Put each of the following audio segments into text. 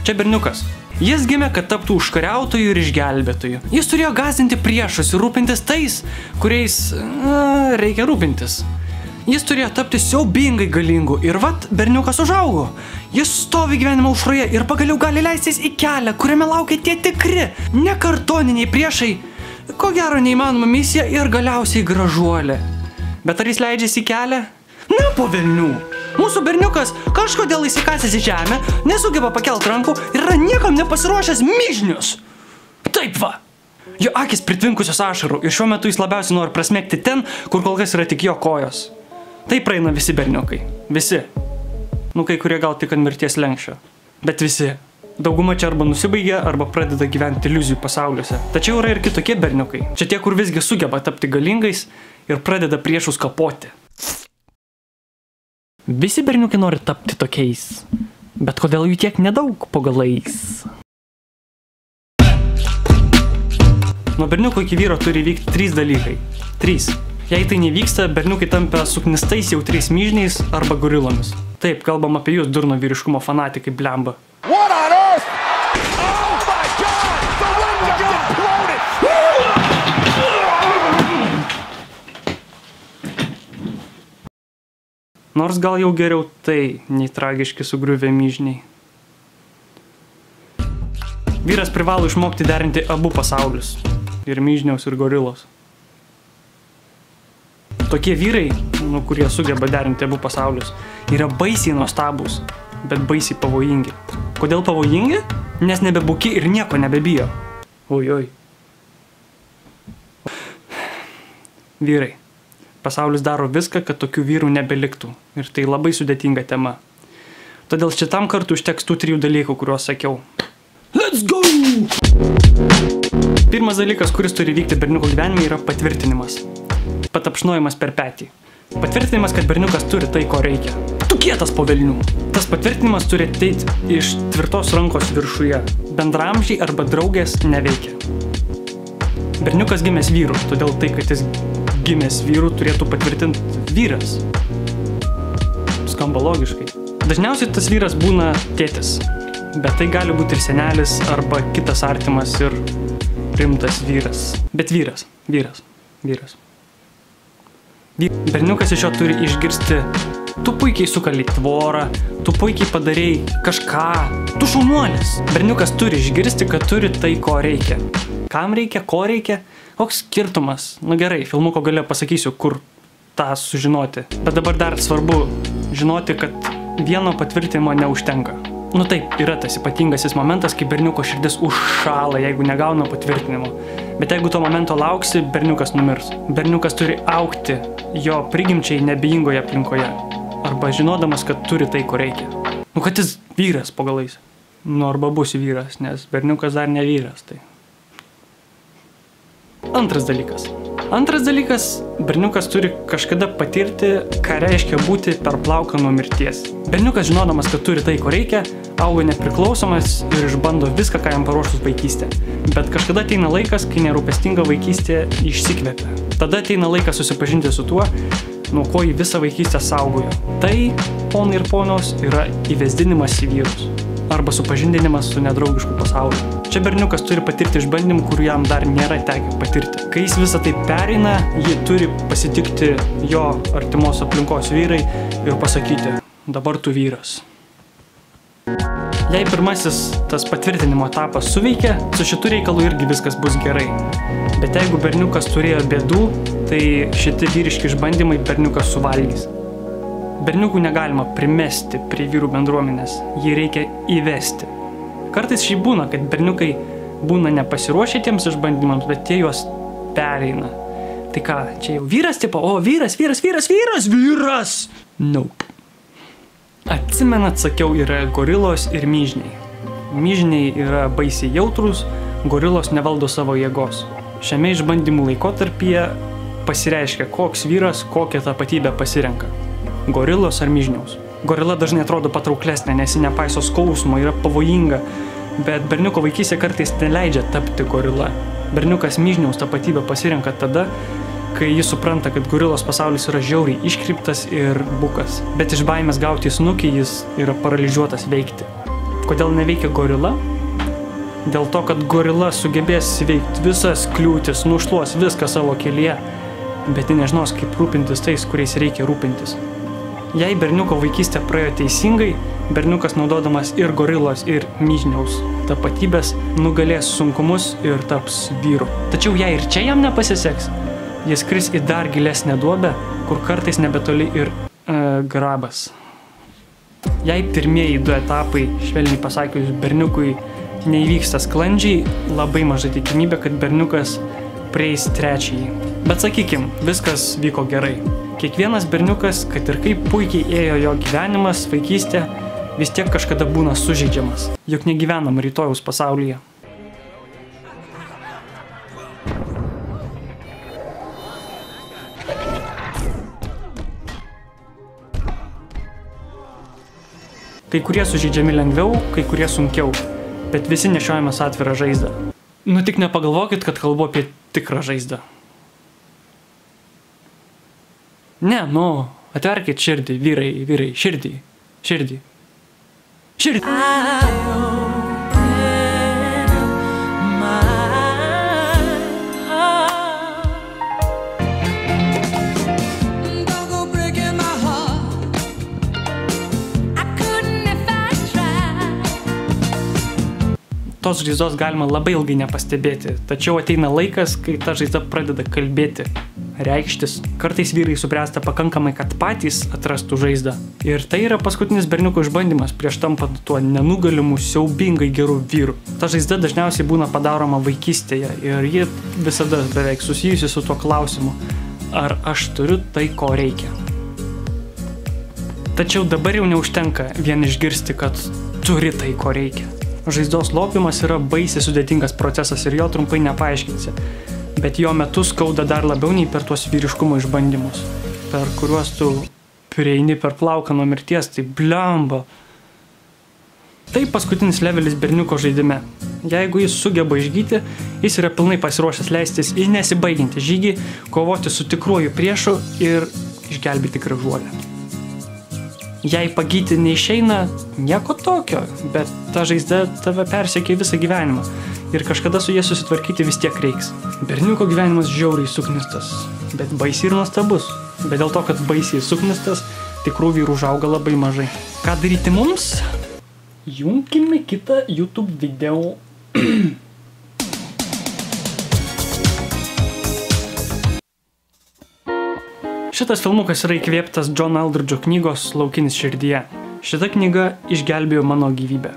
Čia berniukas. Jis gimė, kad taptų užkariautojų ir išgelbėtojų. Jis turėjo gąsdinti priešus ir rūpintis tais, kuriais reikia rūpintis. Jis turėjo tapti siaubingai galingu ir vat berniukas užaugo. Jis stovi gyvenimo aušroje ir pagaliau gali leistis į kelią, kuriame laukia tie tikri, nekartoniniai priešai. Ko gero neįmanoma misija ir galiausiai gražuolė. Bet ar jis leidžiasi į kelią? Na, po velnių. Mūsų berniukas kažkodėl įsikasęs į žemę, nesugeba pakelt rankų ir yra niekam nepasiruošęs mižnius. Taip va. Jo akis pritvinkusios ašarų ir šiuo metu jis labiausiai nori prasmegti ten, kur kol kas yra tik jo kojos. Tai praeina visi berniukai. Visi. Nu, kai kurie gal tik ant mirties lenkščio. Bet visi. Dauguma čia arba nusibaigia, arba pradeda gyventi iliuzijų pasauliuose. Tačiau yra ir kitokie berniukai. Čia tie, kur visgi sugeba tapti galingais ir pradeda priešus kapoti. Visi berniukai nori tapti tokiais. Bet kodėl jų tiek nedaug po galais? Nuo berniuko iki vyro turi vykti 3 dalykai. 3. Jei tai nevyksta, berniukai tampa suknistais jautriais myžniais arba gorilomis. Taip, kalbam apie jūs, durno vyriškumo fanatikai, blemba. What on earth? Oh my God! The window imploded! Nors gal jau geriau tai, nei tragiški sugriuvę myžniai. Vyras privalo išmokti derinti abu pasaulius. Ir myžniaus, ir gorilos. Tokie vyrai, kurie sugeba derinti abu pasaulius, yra baisiai nuostabūs, bet baisiai pavojingi. Kodėl pavojingi? Nes nebebuki ir nieko nebebijo. Oi. Vyrai. Pasaulis daro viską, kad tokių vyrų nebeliktų. Ir tai labai sudėtinga tema. Todėl šitam kartu užteks tų 3 dalykų, kuriuos sakiau. Let's go! Pirmas dalykas, kuris turi vykti berniuko gyvenime, yra patvirtinimas. Patapšnojimas per petį. Patvirtinimas, kad berniukas turi tai, ko reikia. Tu kietas po velnių. Tas patvirtinimas turi ateiti iš tvirtos rankos viršuje. Bendramžiai arba draugės neveikia. Berniukas gimęs vyru, todėl tai, kad jis gimęs vyru, turėtų patvirtinti vyras. Skamba logiškai. Dažniausiai tas vyras būna tėtis, bet tai gali būti ir senelis arba kitas artimas ir rimtas vyras. Bet vyras. Berniukas iš jo turi išgirsti: tu puikiai sukali tvorą, tu puikiai padarei kažką, tu šaunuolis. Berniukas turi išgirsti, kad turi tai, ko reikia. Kam reikia, ko reikia? Koks skirtumas? Nu gerai, filmuko gale pasakysiu, kur tą sužinoti. Bet dabar dar svarbu žinoti, kad vieno patvirtinimo neužtenka. Nu taip, yra tas ypatingasis momentas, kai berniuko širdis užšąla, jeigu negauna patvirtinimo. Bet jeigu to momento lauksi, berniukas numirs. Berniukas turi augti jo prigimčiai nebijingoje aplinkoje. Arba žinodamas, kad turi tai, ko reikia. Nu, kad jis vyras po galais. Nu, arba bus vyras, nes berniukas dar ne vyras. Tai. Antras dalykas, berniukas turi kažkada patirti, ką reiškia būti per plauką nuo mirties. Berniukas, žinodamas, kad turi tai, ko reikia, auga nepriklausomas ir išbando viską, ką jam paruošus vaikystė. Bet kažkada ateina laikas, kai nerūpestinga vaikystė išsikvepia. Tada ateina laikas susipažinti su tuo, nuo ko jį visą vaikystę saugojo. Tai, ponai ir ponios, yra įvesdinimas į vyrus. Arba supažindinimas su nedraugišku pasauliu. Čia berniukas turi patirti išbandymų, kurių jam dar nėra tekę patirti. Kai jis visą tai pereina, jį turi pasitikti jo artimos aplinkos vyrai ir pasakyti: dabar tu vyras. Jei pirmasis tas patvirtinimo etapas suveikia, su šitu reikalu irgi viskas bus gerai. Bet jeigu berniukas turėjo bėdų, tai šitie vyriški išbandymai berniukas suvalgys. Berniukų negalima primesti prie vyrų bendruomenės, jį reikia įvesti. Kartais šiai būna, kad berniukai būna nepasiruošę tiems išbandymams, bet jie juos pereina. Tai ką, čia jau vyras tipo, o vyras! Nope. Atsimenat, sakiau, yra gorilos ir myžniai. Myžniai yra baisiai jautrus, gorilos nevaldo savo jėgos. Šiame išbandymų laikotarpyje pasireiškia, koks vyras kokią tapatybę pasirenka. Gorilos ar myžniaus. Gorila dažnai atrodo patrauklesnė, nes ji nepaiso skausmo, yra pavojinga, bet berniuko vaikystė kartais neleidžia tapti gorila. Berniukas myžniaus tapatybę pasirenka tada, kai jis supranta, kad gorilos pasaulis yra žiauriai iškryptas ir bukas. Bet iš baimės gauti snukį jis yra paralyžiuotas veikti. Kodėl neveikia gorila? Dėl to, kad gorila sugebės įveikti visas kliūtis, nušluos viską savo kelyje, bet ji nežinos, kaip rūpintis tais, kuriais reikia rūpintis. Jei berniuko vaikystė praėjo teisingai, berniukas naudodamas ir gorilos, ir myžniaus tapatybės nugalės sunkumus ir taps vyru. Tačiau jei ir čia jam nepasiseks, jis kris į dar gilesnę duobę, kur kartais nebetoli ir grabas. Jei pirmieji 2 etapai, švelniai pasakius, berniukui neįvyksta sklandžiai, labai mažai tikimybė, kad berniukas prieis 3. Bet sakykim, viskas vyko gerai. Kiekvienas berniukas, kad ir kaip puikiai ėjo jo gyvenimas, vaikystė, vis tiek kažkada būna sužeidžiamas. Juk negyvenam rytojaus pasaulyje. Kai kurie sužeidžiami lengviau, kai kurie sunkiau, bet visi nešiojamės atvirą žaizdą. Nu tik nepagalvokit, kad kalbu apie tikrą žaizdą. Ne, atverkit širdį, vyrai, širdį. Tos žaizdos galima labai ilgai nepastebėti, tačiau ateina laikas, kai ta žaizda pradeda kalbėti, reikštis. Kartais vyrai subręsta pakankamai, kad patys atrastų žaizdą. Ir tai yra paskutinis berniuko išbandymas prieš tampant tuo nenugalimu, siaubingai geru vyru. Ta žaizda dažniausiai būna padaroma vaikystėje ir ji visada beveik susijusi su tuo klausimu, ar aš turiu tai, ko reikia. Tačiau dabar jau neužtenka vien išgirsti, kad turi tai, ko reikia. Žaizdos lopimas yra baisiai sudėtingas procesas ir jo trumpai nepaaiškinsi, bet jo metu skauda dar labiau nei per tuos vyriškumo išbandymus, per kuriuos tu prieini per plauką nuo mirties, tai blemba. Tai paskutinis levelis berniuko žaidime. Jeigu jis sugeba išgyti, jis yra pilnai pasiruošęs leistis į nesibaigiantį žygį, kovoti su tikruoju priešu ir išgelbėti gražuolę. Jei pagyti neišeina, nieko tokio, bet ta žaizda tave persiekia visą gyvenimą ir kažkada su jie susitvarkyti vis tiek reiks. Berniuko gyvenimas žiauriai suknistas, bet baisiai ir nuostabus. Bet dėl to, kad baisiai suknistas, tikrų vyrų užauga labai mažai. Ką daryti mums? Jungkime kitą YouTube video. Šitas filmukas yra įkvėptas John Aldridge'o knygos Laukinis širdyje. Šita knyga išgelbėjo mano gyvybę.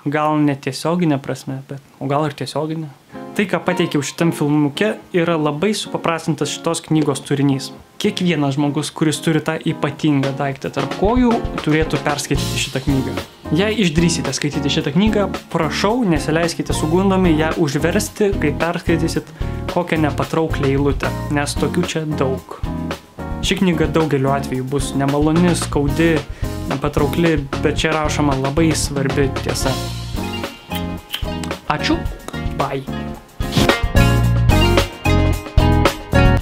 Gal ne tiesioginė prasme, o gal ir tiesioginė. Tai, ką pateikiau šitam filmuke, yra labai supaprastintas šitos knygos turinys. Kiekvienas žmogus, kuris turi tą ypatingą daiktą tarp kojų, turėtų perskaityti šitą knygą. Jei išdrįsite skaityti šitą knygą, prašau, nesileiskite sugundomi ją užversti, kai perskaitysit kokią nepatrauklę eilutę, nes tokių čia daug. Ši knyga daugeliu atveju bus nemaloni, skaudi, nepatraukli, bet čia rašoma labai svarbi tiesa. Ačiū, bye.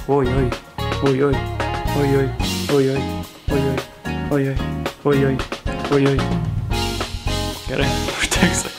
Oi. Gerai, užteks.